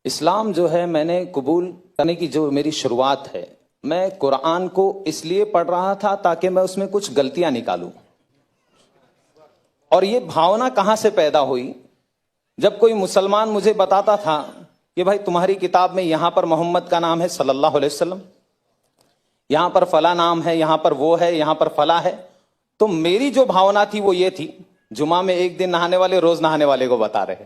इस्लाम जो है मैंने कबूल करने की जो मेरी शुरुआत है, मैं कुरान को इसलिए पढ़ रहा था ताकि मैं उसमें कुछ गलतियां निकालूं। और ये भावना कहां से पैदा हुई, जब कोई मुसलमान मुझे बताता था कि भाई तुम्हारी किताब में यहां पर मोहम्मद का नाम है सल्लल्लाहु अलैहि वसल्लम, यहां पर फला नाम है, यहां पर वो है, यहां पर फला है, तो मेरी जो भावना थी वो ये थी, जुमा में एक दिन नहाने वाले रोज नहाने वाले को बता रहे।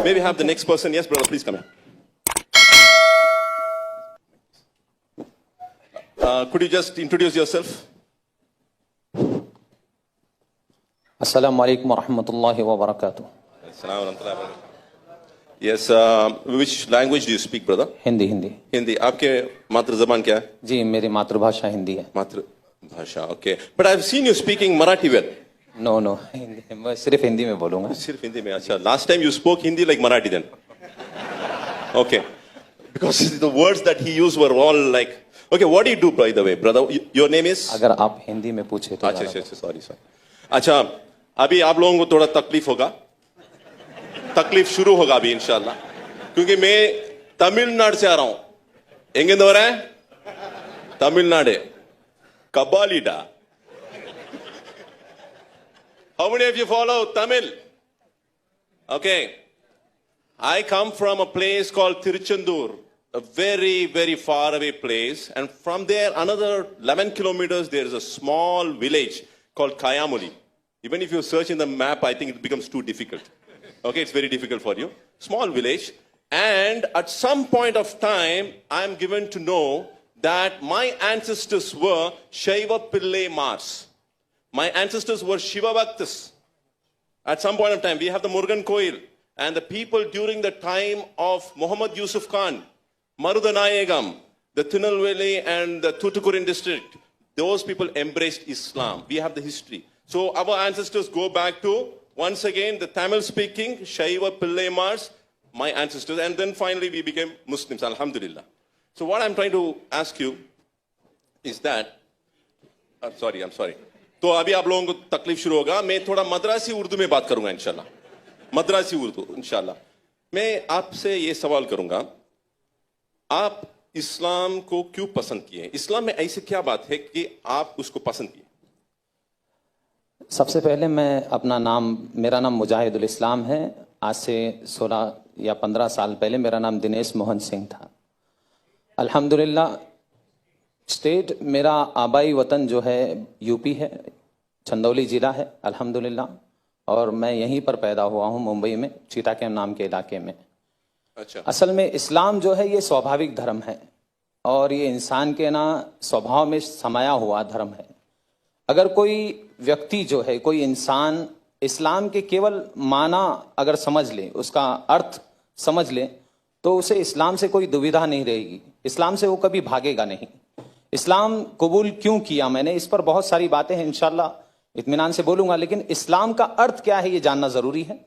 May we have the next person? Yes, brother, please come in. Could you just introduce yourself? अस्सलामु अलैकुम वरहमतुल्लाहि वबरकातुह। Yes, which language do you speak, brother? Hindi. Hindi Hindi. आपके मातृ जबान क्या है? जी, मेरी मातृभाषा हिंदी है। मातृभाषा, okay. But I've seen you speaking Marathi well. No Hindi, मैं सिर्फ हिंदी में बोलूंगा। सिर्फ हिंदी में, अच्छा। Last time you spoke Hindi like Marathi then. Okay. Because the words that he used were all like, okay, what do you do, by the way, brother? Your name is? अगर आप हिंदी में पूछे तो अच्छा, सॉरी। अच्छा, अभी आप लोगों को थोड़ा तकलीफ होगा, तकलीफ शुरू होगा अभी इंशाल्लाह, क्योंकि मैं तमिलनाडु से आ रहा हूं। एंगे हो रहा है Tamil Nadu कबालीडा। How many of you follow Tamil? Okay. I come from a place called Tiruchendur, a very, very far away place. And from there, another 11 kilometers, there is a small village called Kayamuli. Even if you search in the map, I think it becomes too difficult. Okay, it's very difficult for you. Small village. And at some point of time, I'm given to know that my ancestors were Shaiva Pillai Mars. My ancestors were Shiva Bhaktas. At some point of time, we have the Murugan Koil. And the people during the time of Muhammad Yusuf Khan, Marudanayagam, the Tirunelveli and the Tuticorin district, those people embraced Islam. We have the history. So our ancestors go back to, once again, the Tamil-speaking Shaiva Pillai Mars, my ancestors. And then finally we became Muslims, alhamdulillah. So what I'm trying to ask you is that, I'm sorry. तो अभी आप लोगों को तकलीफ शुरू होगा। मैं थोड़ा मद्रासी उर्दू में बात करूंगा इंशाल्लाह, मद्रासी उर्दू इंशाल्लाह। मैं आपसे ये सवाल करूंगा, आप इस्लाम को क्यों पसंद किए? इस्लाम में ऐसी क्या बात है कि आप उसको पसंद किए? सबसे पहले मेरा नाम मुजाहिदुल इस्लाम है। आज से 16 या 15 साल पहले मेरा नाम दिनेश मोहन सिंह था। अल्हम्दुलिल्लाह, स्टेट मेरा आबाई वतन जो है यूपी है, चंदौली जिला है अल्हम्दुलिल्लाह, और मैं यहीं पर पैदा हुआ हूं, मुंबई में चीताकेम नाम के इलाके में। अच्छा। असल में इस्लाम जो है ये स्वाभाविक धर्म है और ये इंसान के स्वभाव में समाया हुआ धर्म है। अगर कोई व्यक्ति जो है, कोई इंसान इस्लाम के केवल माना अगर समझ ले, उसका अर्थ समझ ले, तो उसे इस्लाम से कोई दुविधा नहीं रहेगी, इस्लाम से वो कभी भागेगा नहीं। इस्लाम कबूल क्यों किया मैंने, इस पर बहुत सारी बातें हैं, इंशाल्लाह इत्मीनान से बोलूंगा, लेकिन इस्लाम का अर्थ क्या है ये जानना जरूरी है।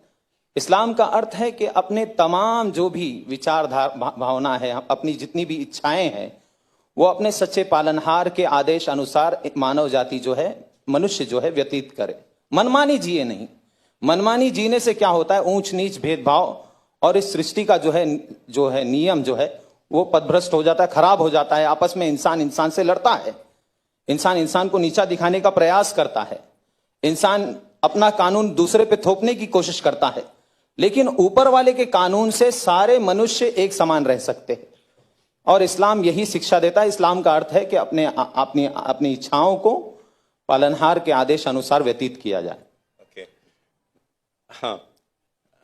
इस्लाम का अर्थ है कि अपने तमाम जो भी विचारधारा भावना है, अपनी जितनी भी इच्छाएं हैं, वो अपने सच्चे पालनहार के आदेश अनुसार मानव जाति जो है, मनुष्य जो है, व्यतीत करे। मनमानी जिए नहीं। मनमानी जीने से क्या होता है, ऊंच नीच भेदभाव और इस सृष्टि का जो है नियम जो है वो पदभ्रष्ट हो जाता है, खराब हो जाता है। आपस में इंसान से लड़ता है, इंसान को नीचा दिखाने का प्रयास करता है, इंसान अपना कानून दूसरे पे थोपने की कोशिश करता है, लेकिन ऊपर वाले के कानून से सारे मनुष्य एक समान रह सकते हैं। और इस्लाम यही शिक्षा देता है। इस्लाम का अर्थ है कि अपनी इच्छाओं को पालनहार के आदेश अनुसार व्यतीत किया जाए। Okay.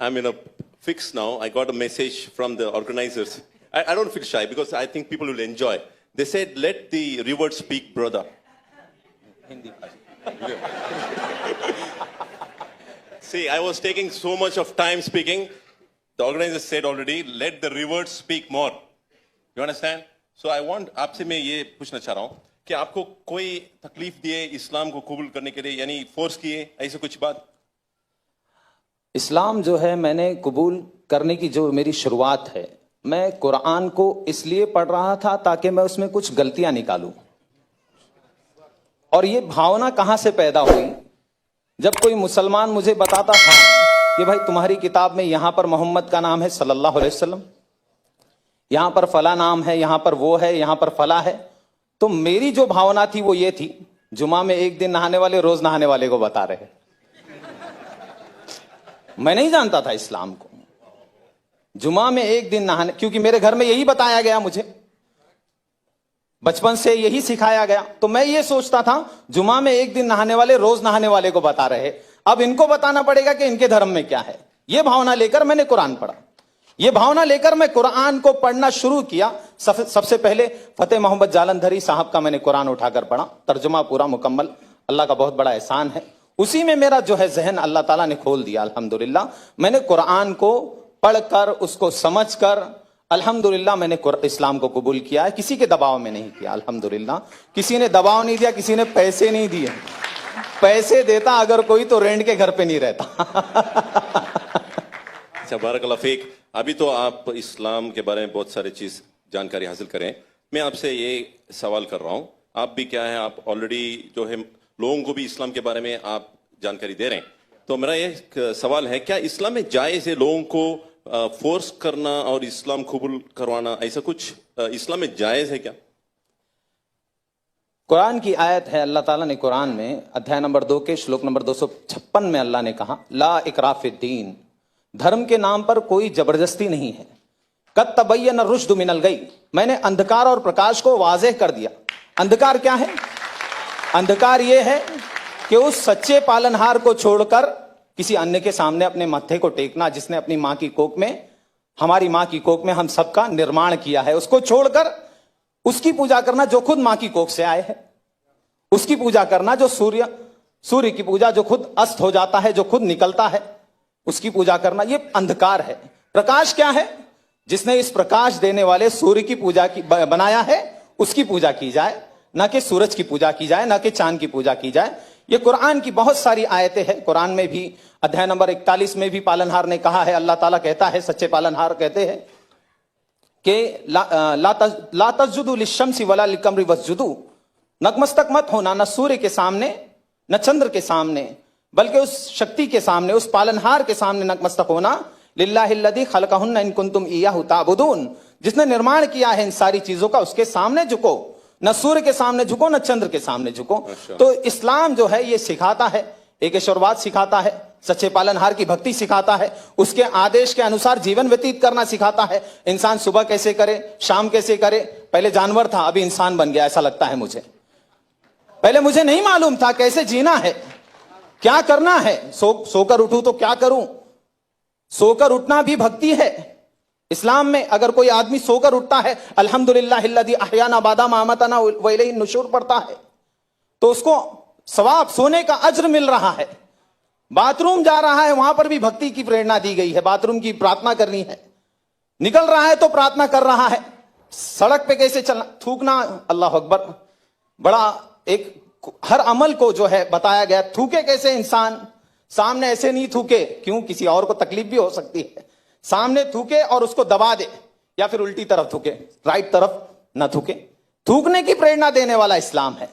I'm in a fix now. I got a message from the organizers. I don't feel shy because I think people will enjoy. They said, let the river speak, brother. Hindi. See, I was taking so much of time speaking. The organizers said already, let the river speak more. You understand? So I want, आपसे मैं ये पूछना चाह रहा हूँ कि आपको कोई तकलीफ दिए इस्लाम को कबूल करने के लिए, यानी फोर्स किए, ऐसे कुछ बात? इस्लाम जो है मैंने कबूल करने की जो मेरी शुरुआत है, मैं कुरान को इसलिए पढ़ रहा था ताकि मैं उसमें कुछ गलतियां निकालूं। और ये भावना कहां से पैदा हुई? जब कोई मुसलमान मुझे बताता था कि भाई तुम्हारी किताब में यहां पर मोहम्मद का नाम है सल्लल्लाहु अलैहि वसल्लम, यहां पर फला नाम है, यहां पर वो है, यहां पर फला है, तो मेरी जो भावना थी वो ये थी, जुमा में एक दिन नहाने वाले रोज नहाने वाले को बता रहे। मैं नहीं जानता था इस्लाम को। जुमा में एक दिन नहाने, क्योंकि मेरे घर में यही बताया गया, मुझे बचपन से यही सिखाया गया, तो मैं ये सोचता था जुमा में एक दिन नहाने वाले रोज नहाने वाले को बता रहे, अब इनको बताना पड़ेगा कि इनके धर्म में क्या है। यह भावना लेकर मैंने कुरान पढ़ा। यह भावना लेकर मैं कुरान को पढ़ना शुरू किया। सबसे पहले फतेह मोहम्मद जालंधरी साहब का मैंने कुरान उठाकर पढ़ा, तर्जुमा पूरा मुकम्मल, अल्लाह का बहुत बड़ा एहसान है। उसी में मेरा जो है जहन अल्लाह ताला ने खोल दिया अल्हम्दुलिल्लाह। मैंने कुरान को पढ़कर, उसको समझकर, अल्हम्दुलिल्लाह मैंने इस्लाम को कबूल किया है। किसी के दबाव में नहीं किया अल्हम्दुलिल्लाह। किसी ने दबाव नहीं दिया, किसी ने पैसे नहीं दिए। पैसे देता अगर कोई तो रेंट के घर पे नहीं रहता। अच्छा, बारकल्लाह फीक। अभी तो आप इस्लाम के बारे में बहुत सारी चीज जानकारी हासिल करें। मैं आपसे ये सवाल कर रहा हूं, आप भी क्या है, आप ऑलरेडी जो है लोगों को भी इस्लाम के बारे में आप जानकारी दे रहे हैं, तो मेरा ये सवाल है, क्या इस्लाम में जायज है लोगों को फोर्स करना और इस्लाम कबूल करवाना, ऐसा कुछ इस्लाम में जायज है क्या? कुरान की आयत है, अल्लाह ताला ने कुरान में अध्याय नंबर 2 के श्लोक नंबर 256 में अल्लाह ने कहा, ला इकराह फिद्दीन, धर्म के नाम पर कोई जबरदस्ती नहीं है। कद तबय्यन रुश्द मिनल गई, मैंने अंधकार और प्रकाश को वाज़ेह कर दिया। अंधकार क्या है? अंधकार यह है कि उस सच्चे पालनहार को छोड़कर किसी अन्य के सामने अपने माथे को टेकना, जिसने अपनी मां की कोख में, हमारी मां की कोख में हम सबका निर्माण किया है, उसको छोड़कर उसकी पूजा करना जो खुद मां की कोख से आए हैं, उसकी पूजा करना जो सूर्य की पूजा जो खुद अस्त हो जाता है, जो खुद निकलता है, उसकी पूजा करना, यह अंधकार है। प्रकाश क्या है? जिसने इस प्रकाश देने वाले सूर्य की पूजा की बनाया है, उसकी पूजा की जाए, ना कि सूरज की पूजा की जाए, ना कि चांद की पूजा की जाए। ये कुरान की बहुत सारी आयतें हैं। कुरान में भी अध्याय नंबर 41 में भी पालनहार ने कहा है, अल्लाह ताला कहता है, सच्चे पालनहार कहते हैं कि ला तस्जुदू लिश्शम्सी वला लिलकमरी वस्जुदू, नतमस्तक मत होना न सूर्य के सामने न चंद्र के सामने, बल्कि उस शक्ति के सामने, उस पालनहार के सामने नतमस्तक होना, लिल्लाहिल्लज़ी खलक़हुन्ना इन कुंतुम इय्याहु ताबुदून, जिसने निर्माण किया है इन सारी चीजों का, उसके सामने झुको, न सूर्य के सामने झुको, न चंद्र के सामने झुको। तो इस्लाम जो है ये सिखाता है, एकेश्वरवाद सिखाता है, सच्चे पालनहार की भक्ति सिखाता है, उसके आदेश के अनुसार जीवन व्यतीत करना सिखाता है। इंसान सुबह कैसे करे, शाम कैसे करे। पहले जानवर था, अभी इंसान बन गया, ऐसा लगता है मुझे। पहले मुझे नहीं मालूम था कैसे जीना है, क्या करना है। सोकर उठूं तो क्या करूं? सोकर उठना भी भक्ति है। इस्लाम में अगर कोई आदमी सोकर उठता है, अल्हम्दुलिल्लाहिल्लज़ी अहयाना बादा मा अमातना व इलैहि नुशूर पढ़ता है, तो उसको सवाब, सोने का अज्र मिल रहा है। बाथरूम जा रहा है, वहां पर भी भक्ति की प्रेरणा दी गई है, बाथरूम की प्रार्थना करनी है। निकल रहा है तो प्रार्थना कर रहा है। सड़क पे कैसे चलना, थूकना, अल्लाह अकबर, बड़ा एक हर अमल को जो है बताया गया। थूके कैसे इंसान, सामने ऐसे नहीं थूके, क्यों, किसी और को तकलीफ भी हो सकती है। सामने थूके और उसको दबा दे, या फिर उल्टी तरफ थूके, राइट तरफ ना थूके। थूकने की प्रेरणा देने वाला इस्लाम है।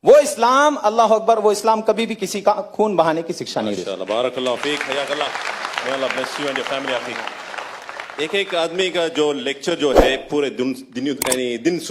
वो इस्लाम, अल्लाह अकबर, वो इस्लाम कभी भी किसी का खून बहाने की शिक्षा नहीं देता। बारकल्लाह फीक, हयाकल्लाह, may Allah bless you and your family, आफिक। एक आदमी का जो लेक्चर जो है पूरे दिन सुन